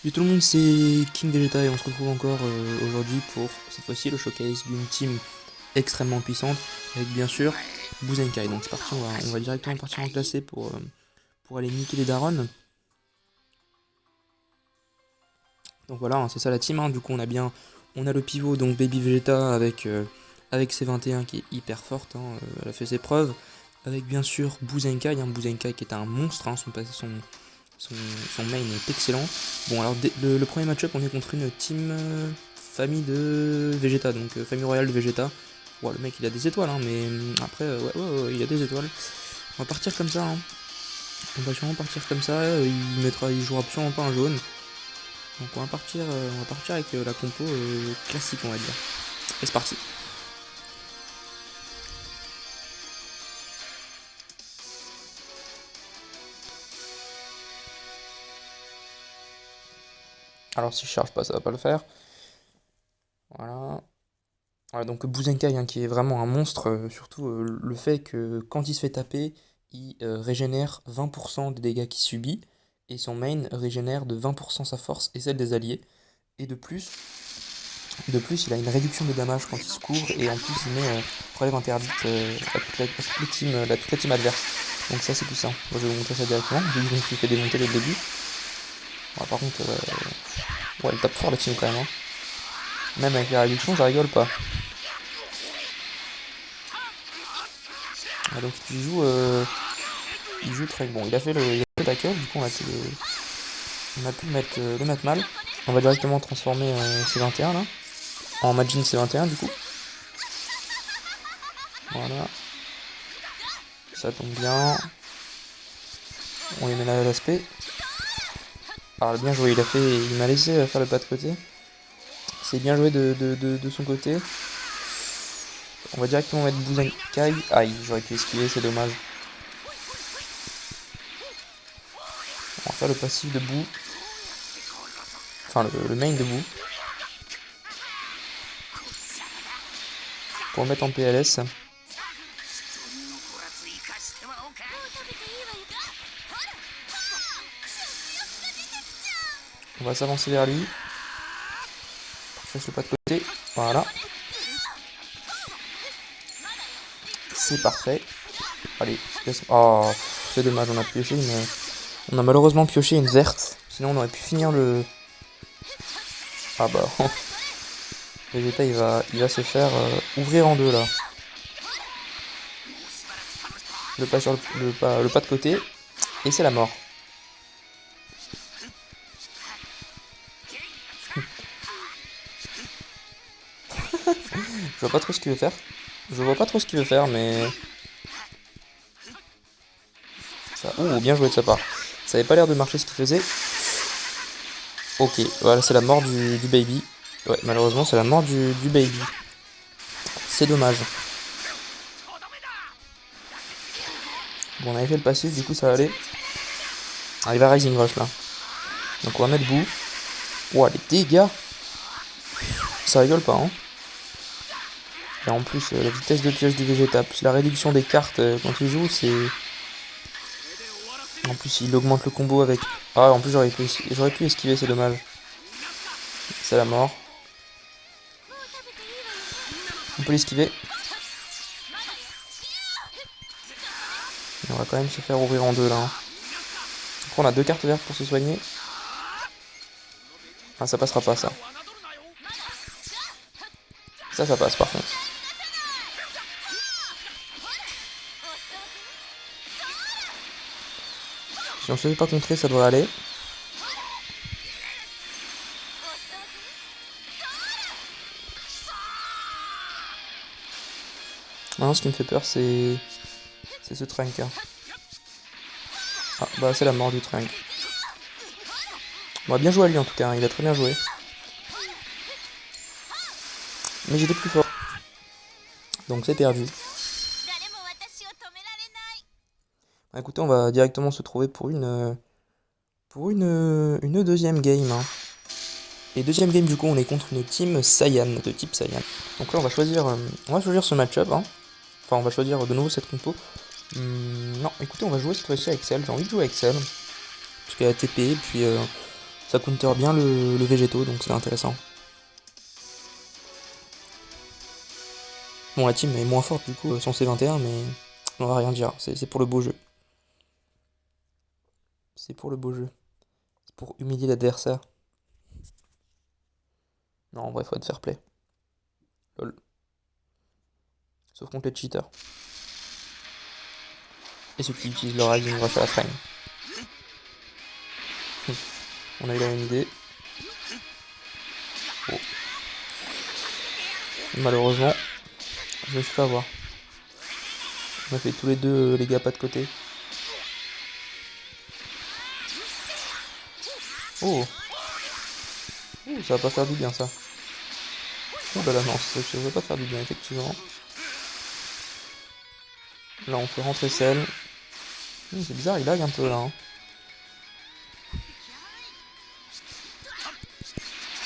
Salut tout le monde, c'est King Vegeta et on se retrouve encore aujourd'hui pour cette fois-ci le showcase d'une team extrêmement puissante avec bien sûr Buzenkai. Donc c'est parti, on va directement partir en classé pour aller niquer les darons. Donc voilà, hein, c'est ça la team. Hein. Du coup on a le pivot donc Baby Vegeta avec ses 21 qui est hyper forte. Hein, elle a fait ses preuves. Avec bien sûr Buzenkai, Buzenkai qui est un monstre. Hein, son, son main est excellent. Bon, alors le premier match-up, on est contre une team famille de Vegeta, donc famille royale de Vegeta. Ouais, le mec il a des étoiles, hein, mais après, ouais, il a des étoiles. On va partir comme ça, hein. On va sûrement partir comme ça. Il jouera absolument pas un jaune. Donc on va partir avec la compo classique, on va dire. Et c'est parti. Alors si je charge pas, ça va pas le faire. Voilà. Voilà, donc Buzenkai hein, qui est vraiment un monstre, surtout le fait que quand il se fait taper, il régénère 20% des dégâts qu'il subit, et son main régénère de 20% sa force et celle des alliés. Et de plus, il a une réduction de damage quand il se couvre, et en plus il met relève interdite à toute la team adverse. Donc ça c'est puissant. Moi je vais vous montrer ça directement, vu que je me suis fait démonter dès le début. Ouais, par contre, ouais, elle tape fort la team quand même. Hein. Même avec la réduction, je rigole pas. Ah, donc il joue très bon. Il a fait le tackle, du coup on a pu le mettre mal. On va directement transformer C21 là, en Majin C21 du coup. Voilà, ça tombe bien. On lui met l'aspect. Alors bien joué, il m'a laissé faire le pas de côté. C'est bien joué de son côté. On va directement mettre Buzenkai. Aïe, j'aurais pu esquiver, c'est dommage. On va faire le passif debout. Enfin le main debout. Pour le mettre en PLS. On va s'avancer vers lui. Fasse le pas de côté. Voilà. C'est parfait. Allez, laisse... Oh, c'est dommage, on a malheureusement pioché une verte. Sinon, on aurait pu finir le... Ah bah, Vegeta, il va se faire ouvrir en deux, là. Le pas sur le pas de côté. Et c'est la mort. Je vois pas trop ce qu'il veut faire. Je vois pas trop ce qu'il veut faire, mais... Ça... Ouh, bien joué de sa part. Ça avait pas l'air de marcher ce qu'il faisait. Ok, voilà, c'est la mort du baby. Ouais, malheureusement, c'est la mort du baby. C'est dommage. Bon, on avait fait le passif, du coup, ça allait. Ah, il va Rising Rush, là. Donc, on va mettre bout. Ouah, les dégâts! Ça rigole pas, hein. Et en plus, la vitesse de pioche du Vegeta, plus la réduction des cartes quand il joue, c'est... En plus, il augmente le combo avec... Ah, en plus, j'aurais pu esquiver, c'est dommage. C'est la mort. On peut l'esquiver. On va quand même se faire ouvrir en deux, là. Hein. Après, on a deux cartes vertes pour se soigner. Ah, ça passera pas, ça. Ça passe, par contre. Si on se fait pas contrer, ça devrait aller. Maintenant, ce qui me fait peur, c'est ce Trunk. Hein. Ah, bah, c'est la mort du Trunk. On va bien jouer à lui, en tout cas. Hein. Il a très bien joué. Mais j'étais plus fort. Donc, c'est perdu. Bah, écoutez, on va directement se trouver pour une deuxième game. Hein. Et deuxième game, du coup, on est contre une team Saiyan, de type Saiyan. Donc là, on va choisir ce match-up. Hein. Enfin, on va choisir de nouveau cette compo. Non, écoutez, on va jouer cette fois-ci avec Cell. J'ai envie de jouer avec Cell. Parce qu'elle a TP, et puis Ça counter bien le végétaux, donc c'est intéressant. Bon, la team est moins forte du coup, son C21, mais on va rien dire, c'est pour le beau jeu. C'est pour le beau jeu. C'est pour humilier l'adversaire. Non, en vrai, faut être fair play. Lol. Sauf contre les cheaters. Et ceux qui utilisent leur Rising Rush à la frame. On a eu la même idée. Oh. Malheureusement, je me suis fait avoir. On a fait tous les deux les gars pas de côté. Oh. Ça va pas faire du bien ça. Oh bah là non, ça va pas faire du bien effectivement. Là on fait rentrer celle. C'est bizarre, il lag un peu là. Hein.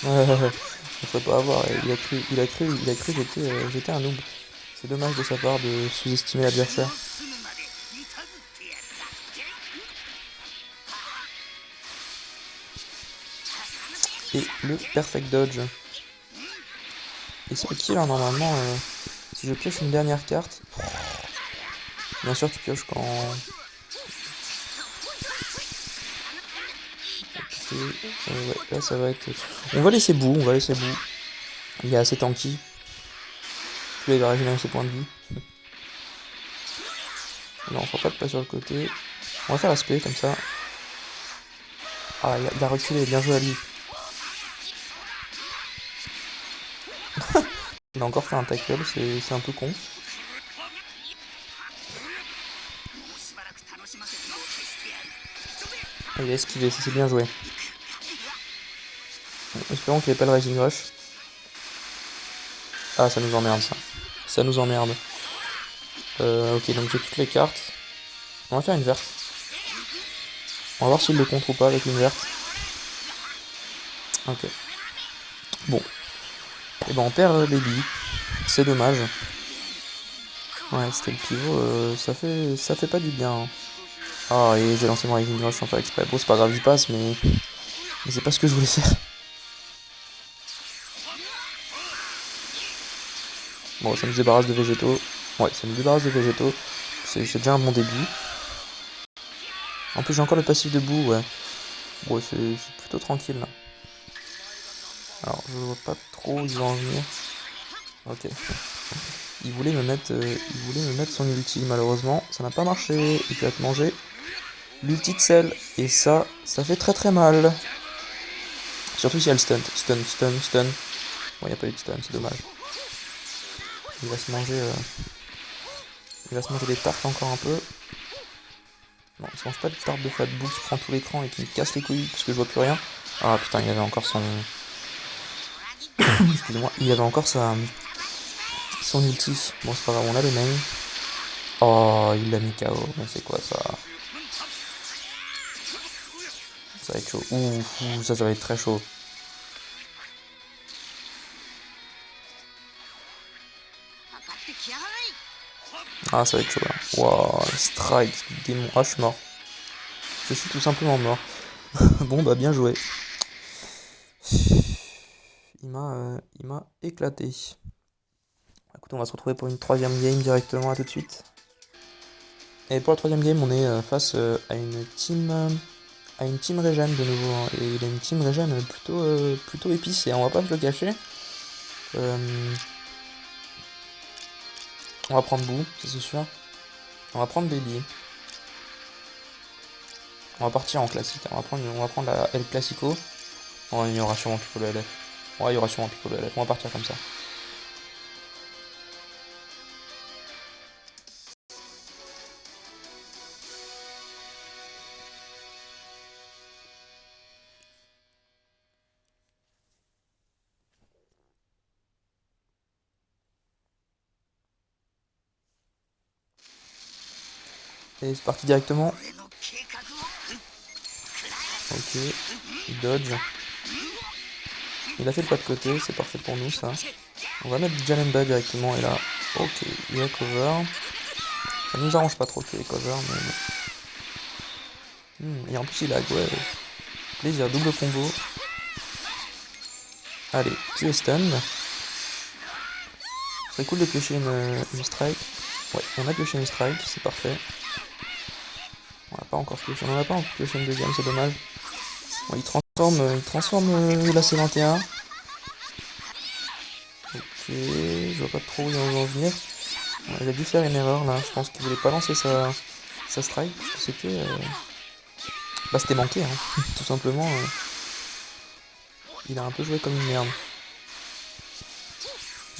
Je ferait pas avoir. Il a cru que j'étais un noob. C'est dommage de sa part de sous-estimer l'adversaire. Et le perfect dodge. Et c'est qui là normalement si je pioche une dernière carte. Bien sûr tu pioches quand. Ouais, là ça va être. On va laisser bout, Il est assez tanky. Puis il va régénérer ses points de vie. Non, on fera pas de pas sur le côté. On va faire l'aspect comme ça. Ah, il a reculé, bien joué à lui. Il a encore fait un tackle, c'est un peu con. Ah, il a esquivé, ça c'est bien joué. Bon, espérons qu'il n'y ait pas le Rising Rush. Ah, ça nous emmerde ça. Ça nous emmerde. Ok, donc j'ai toutes les cartes. On va faire une verte. On va voir s'il le contre ou pas avec une verte. Ok. Bon. Et ben on perd Baby. C'est dommage. Ouais, c'était le pivot. Ça fait pas du bien. Hein. Ah, et j'ai lancé mon Rising Rush sans faire exprès. Bon, c'est pas grave, j'y passe, mais c'est pas ce que je voulais faire. Bon, ça nous débarrasse de végétaux. Ouais, ça nous débarrasse de végétaux. C'est déjà un bon début. En plus, j'ai encore le passif debout, ouais. Bon, c'est plutôt tranquille, là. Alors, je vois pas trop où il va en venir. Ok. Il voulait me mettre son ulti, malheureusement. Ça n'a pas marché. Il va te manger l'ulti de sel. Et ça fait très très mal. Surtout si elle stun. Stun. Bon, il n'y a pas eu de stun, c'est dommage. Il va se manger... Il va se manger des tartes encore un peu. Non, il se mange pas de tarte de Fatbook qui prend tout l'écran et qui me casse les couilles parce que je vois plus rien. Ah putain, il y avait encore son... Excusez-moi, il y avait encore son ulti. Bon, c'est pas grave, on a les mains. Oh, il l'a mis KO. Mais c'est quoi ça? Ça va être chaud. Ouh, ça va être très chaud. Ah, ça va être chaud là. Waouh, strike du démon. Ah, je suis mort. Je suis tout simplement mort. Bon, bah, bien joué. Il m'a éclaté. Écoute, on va se retrouver pour une troisième game directement, à tout de suite. Et pour la troisième game, on est face à une team Regen de nouveau. Hein. Et il a une team Regen plutôt épicée, on va pas se le cacher. On va prendre Boo, ça c'est sûr. On va prendre Baby. On va partir en classique. On va prendre la El Classico. Oh, il y aura sûrement Piccolo LF. Ouais, il y aura sûrement Piccolo LF. On va partir comme ça. Et c'est parti directement. Ok, il dodge. Il a fait le pas de côté, c'est parfait pour nous ça. On va mettre Jalemba directement et là, ok, il a cover. Ça nous arrange pas trop qu'il ait cover, mais... et en plus il lag, ouais. plaisir, double combo. Allez, tu es stun. Ce serait cool de piocher une strike. Ouais, on a pioché une strike, c'est parfait. On n'a pas encore pioché, on n'a pas encore pioché une deuxième, c'est dommage. Bon, il transforme la C21. Ok, je vois pas trop où ils vont en venir. Ouais, il a dû faire une erreur là, je pense qu'il voulait pas lancer sa strike, parce que c'était manqué, hein. Tout simplement. Il a un peu joué comme une merde.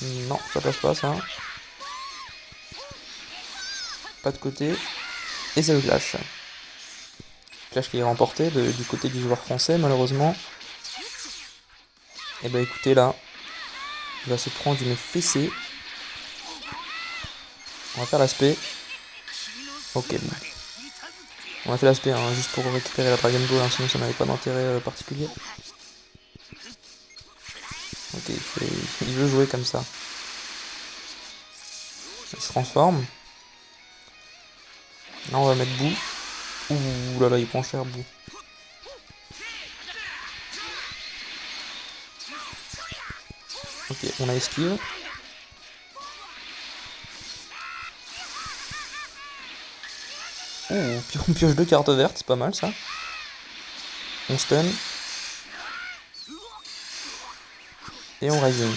Non, ça passe pas ça. Pas de côté. Et c'est le clash. Clash qui est remporté du côté du joueur français malheureusement. Et bah écoutez là, il va se prendre une fessée. On va faire l'aspect. Ok, bon. On a fait l'aspect hein, juste pour récupérer la Dragon Ball, hein, sinon ça n'avait pas d'intérêt particulier. Ok, il veut jouer comme ça. Il se transforme. Là on va mettre bout. Ouh là là, il prend cher bout. Ok, on a esquive. Ouh, on pioche 2 cartes vertes, c'est pas mal ça. On stun. Et on rising.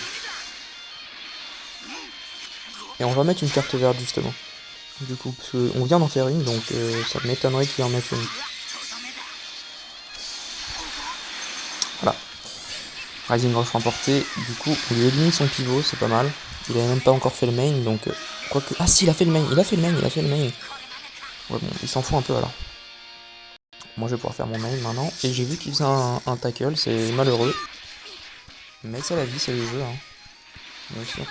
Et on va mettre une carte verte justement. Du coup, parce qu'on vient d'en faire une, donc ça m'étonnerait qu'il en mette une. Voilà. Rising Rush remporté. Du coup, on lui élimine son pivot, c'est pas mal. Il avait même pas encore fait le main, donc quoique. Ah si, il a fait le main, il a fait le main. Ouais bon, il s'en fout un peu alors. Moi je vais pouvoir faire mon main maintenant. Et j'ai vu qu'il faisait un tackle, c'est malheureux. Mais c'est la vie, c'est le jeu. Hein.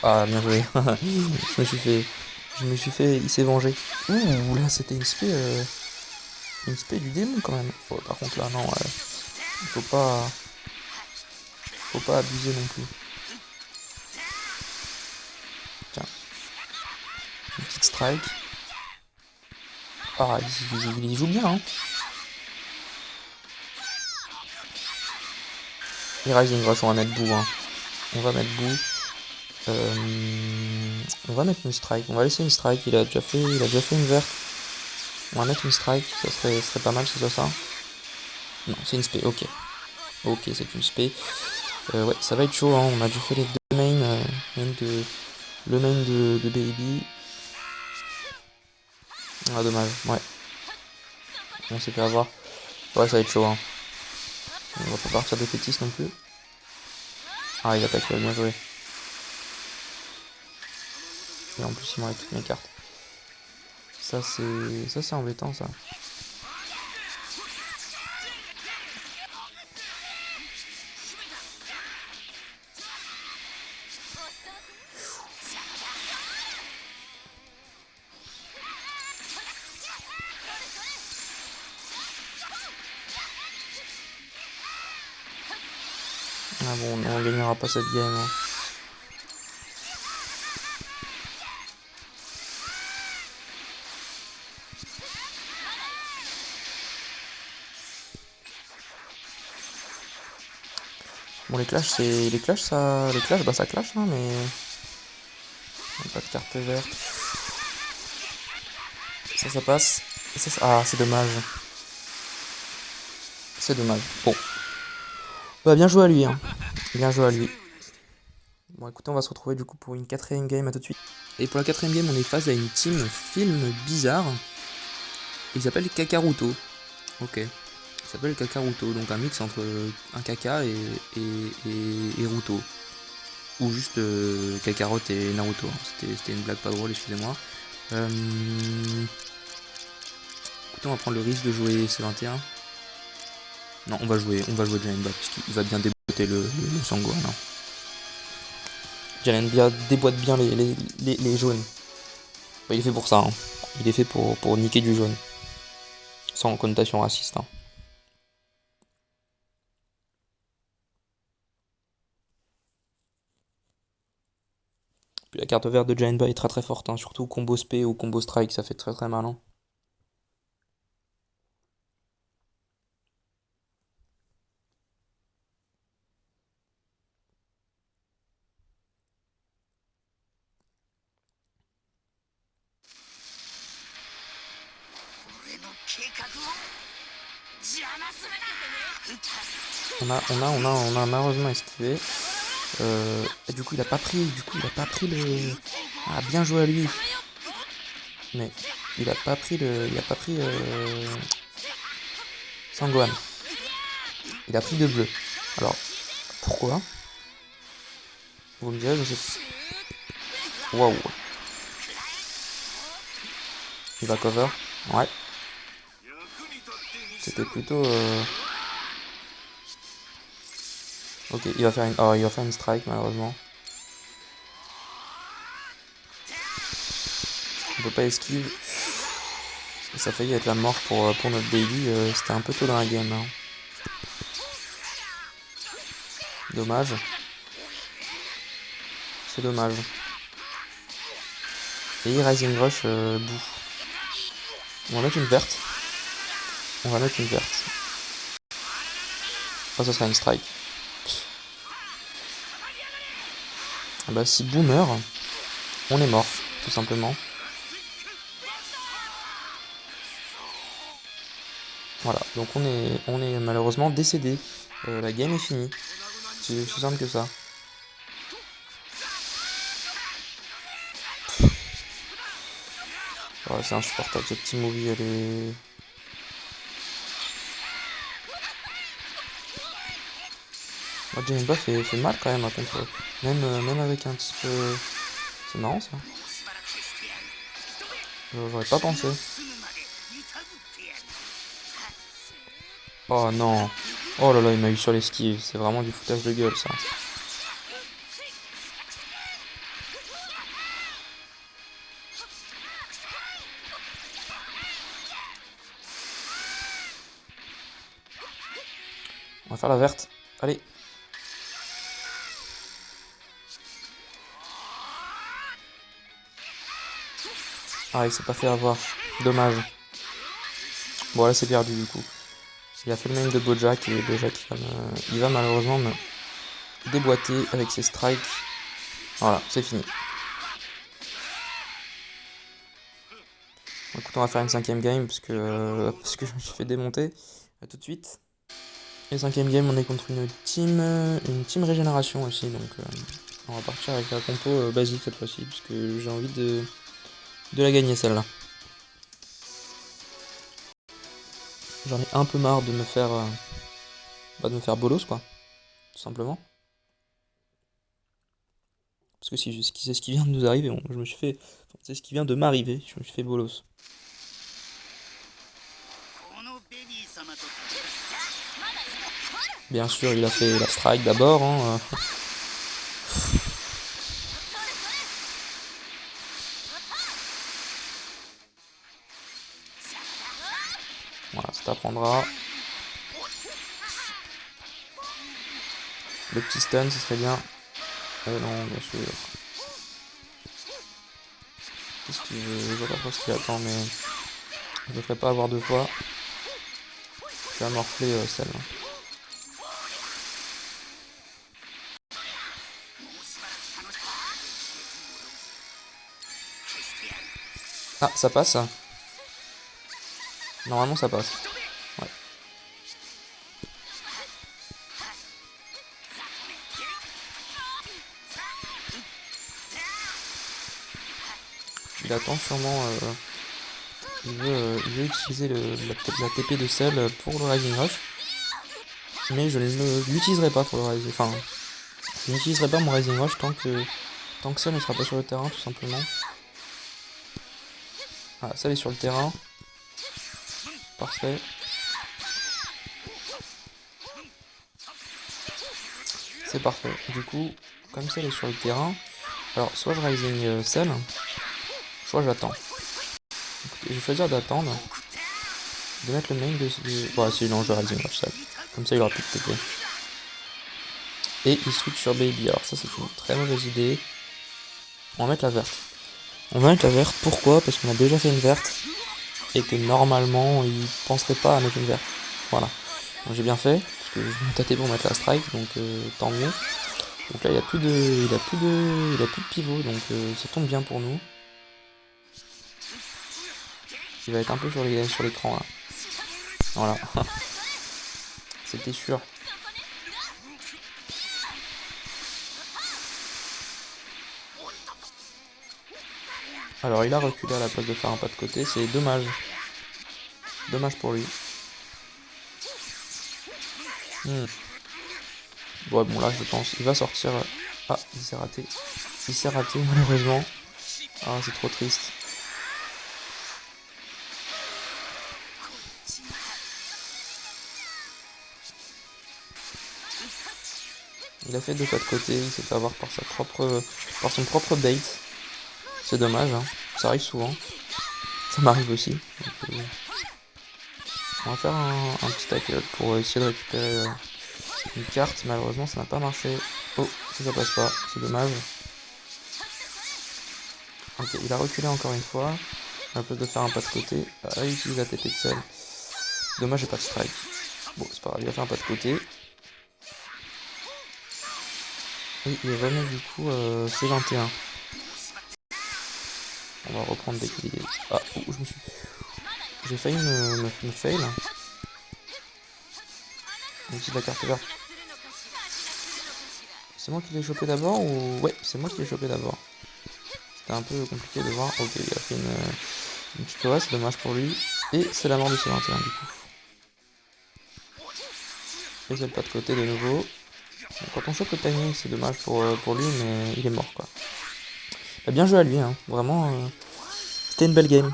Ah bien joué. Je me suis fait. Il s'est vengé. Ouh là c'était une spé du démon quand même. Oh, par contre là non, il faut pas abuser non plus. Tiens, une petite strike. Ah il joue bien hein. Et Rising Rush, on va mettre bout hein. On va mettre bout. On va mettre une strike. On va laisser une strike. Il a déjà fait une verte. On va mettre une strike. Ça serait pas mal si c'est ça. Non, c'est une spé. Ok. Ok, c'est une spé. Ouais, ça va être chaud. Hein. On a déjà fait les deux mains. Le main de Baby. Ah, dommage. Ouais. On s'est fait avoir. Ouais, ça va être chaud. Hein. On va pas partir de fétis non plus. Ah, il attaque. Bien joué. Et en plus, il m'enlève toutes mes cartes. Ça, c'est embêtant, ça. Ah bon, on gagnera pas cette game. Hein. Bon, les clashs, bah ça clash, hein, mais pas de carte verte. Ça passe. Ah, c'est dommage. C'est dommage. Bon. Bah, bien joué à lui, hein. Bien joué à lui. Bon, écoutez, on va se retrouver du coup pour une quatrième game, à tout de suite. Et pour la quatrième game, on est face à une team film bizarre. Il s'appelle Kakaruto. Ok. Il s'appelle Kakaruto, donc un mix entre un caca et Ruto. Ou juste Kakarot et Naruto. C'était une blague pas drôle, excusez-moi. Écoutez, on va prendre le risque de jouer C21. Non, on va jouer Jalenba, parce qu'il va bien déboîter le Sangohan. Hein. Jalenba déboîte bien les jaunes. Bah, il est fait pour ça. Hein. Il est fait pour niquer du jaune. Sans connotation raciste. Hein. Puis la carte verte de Jalenba est très très forte. Hein. Surtout combo spé ou combo strike, ça fait très très mal. Hein. On a malheureusement esquivé. Et du coup, il a pas pris le... Ah, bien joué à lui. Mais il a pas pris Sangohan. Il a pris de bleu. Alors, pourquoi? Vous me direz, je sais pas. Waouh. Il va cover. Ouais. C'était plutôt... Ok, il va faire une... Oh, il va faire une strike, malheureusement. On peut pas esquive. Et ça a failli être la mort pour notre baby. C'était un peu tôt dans la game. Hein. Dommage. C'est dommage. Et Rising Rush bouffe. On va mettre une verte. Oh, ça sera une strike. Ah bah si Boo meurt, on est mort, tout simplement. Voilà, donc on est malheureusement décédé. La game est finie. C'est aussi simple que ça. Oh, c'est insupportable, cette team movie, elle est... Janemba fait mal quand même à contre. Même avec un type... C'est marrant ça. J'aurais pas pensé. Oh non. Oh là là, il m'a eu sur l'esquive. C'est vraiment du foutage de gueule ça. On va faire la verte. Allez. Ah, il s'est pas fait avoir. Dommage. Bon, là c'est perdu du coup. Il a fait le même de Bojack et Bojack il va malheureusement me déboîter avec ses strikes. Voilà, c'est fini. Écoute, on va faire une 5ème game parce que je me suis fait démonter. A tout de suite. Et 5ème game, on est contre une team régénération aussi, donc on va partir avec la compo basique cette fois-ci parce que j'ai envie de la gagner celle-là. J'en ai un peu marre de me faire bolos quoi, tout simplement. Parce que si c'est ce qui vient de nous arriver, je me suis fait, c'est ce qui vient de m'arriver, je me suis fait bolos. Bien sûr, il a fait la strike d'abord. Hein. Voilà, ça t'apprendra. Le petit stun, ce serait bien. Non, bien sûr. Qu'est-ce qu'il veut? Je vois pas trop ce qu'il attend, mais je le ferai pas avoir deux fois. Je vais morfler celle-là. Ah, ça passe. Normalement, ça passe. Ouais. Il attend sûrement... il veut utiliser la TP de Cell pour le Rising Rush. Mais je ne l'utiliserai pas pour le Rising... Enfin, je n'utiliserai pas mon Rising Rush tant que Cell ne sera pas sur le terrain, tout simplement. Ah, Cell est sur le terrain. Parfait. C'est parfait. Du coup, comme Cell est sur le terrain, alors soit je Rising Cell, soit j'attends. Je vais choisir d'attendre. De mettre le main de... Bon, si non, je Rising Rush Cell. Comme ça, il aura plus de TP. Et il switch sur Baby. Alors ça, c'est une très mauvaise idée. On va mettre la verte. On va mettre la verte. Pourquoi? Parce qu'on a déjà fait une verte. Et que normalement, il penserait pas à mettre une verte. Voilà. Donc j'ai bien fait. Parce que je me tâtais pour mettre la strike. Donc tant mieux. Donc là, il a plus de pivot. Donc ça tombe bien pour nous. Il va être un peu sur l'écran là. Voilà. C'était sûr. Alors il a reculé à la place de faire un pas de côté, c'est dommage. Dommage pour lui. Ouais, bon là je pense, il va sortir. Ah, il s'est raté. Il s'est raté malheureusement. Ah, c'est trop triste. Il a fait deux pas de côté, il s'est fait avoir par son propre bait. C'est dommage, hein. Ça arrive souvent. Ça m'arrive aussi. Donc, on va faire un petit tackle pour essayer de récupérer une carte. Malheureusement, ça n'a pas marché. Oh, ça passe pas. C'est dommage. Ok, il a reculé encore une fois. À la place de faire un pas de côté, il utilise la TP de seul. Dommage, j'ai pas de strike. Bon, c'est pas grave, il a fait un pas de côté. Et il remet du coup C21. On va reprendre dès qu'il est... Ah, je me suis... J'ai failli me fail. On utilise la carte verte. C'est moi qui l'ai chopé d'abord ou... Ouais, c'est moi qui l'ai chopé d'abord. C'était un peu compliqué de voir. Ok, il a fait une petite OS, c'est dommage pour lui. Et c'est la mort de C21 du coup. Et c'est le pas de côté de nouveau. Donc, quand on chope le timing, c'est dommage pour lui, mais il est mort quoi. Bah, bien joué à lui, hein. Vraiment, c'était une belle game.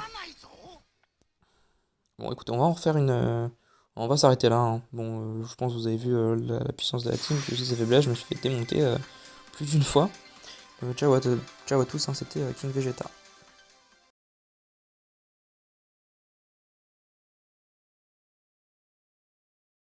Bon, écoutez, on va en refaire une. On va s'arrêter là, hein. Bon, je pense que vous avez vu la puissance de la team, puis aussi ses faiblesses. Je me suis fait démonter plus d'une fois. Ciao à tous, hein, c'était King Vegeta.